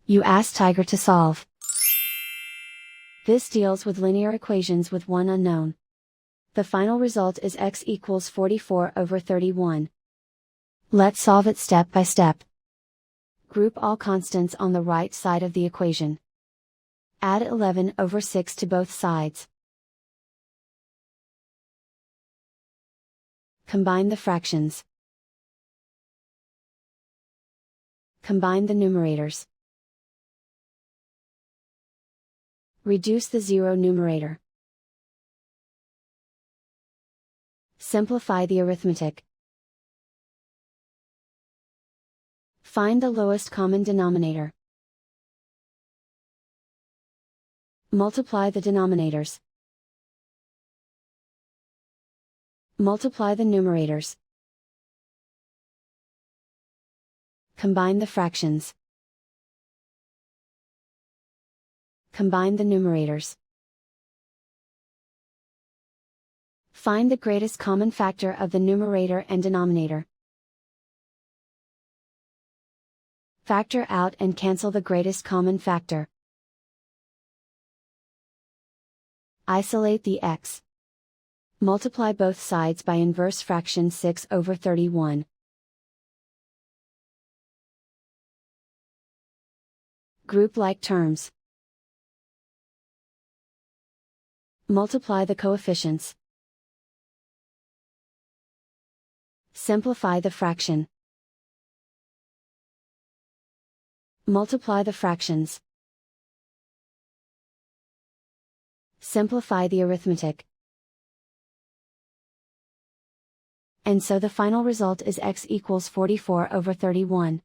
You ask Tiger to solve. This deals with linear equations with one unknown. The final result is x equals 44/31. Let's solve it step by step. Group all constants on the right side of the equation. Add 11/6 to both sides. Combine the fractions. Combine the numerators. Reduce the zero numerator. Simplify the arithmetic. Find the lowest common denominator. Multiply the denominators. Multiply the numerators. Combine the fractions. Combine the numerators. Find the greatest common factor of the numerator and denominator. Factor out and cancel the greatest common factor. Isolate the x. Multiply both sides by inverse fraction 6/31. Group like terms. Multiply the coefficients. Simplify the fraction. Multiply the fractions. Simplify the arithmetic. And so the final result is x equals 44/31.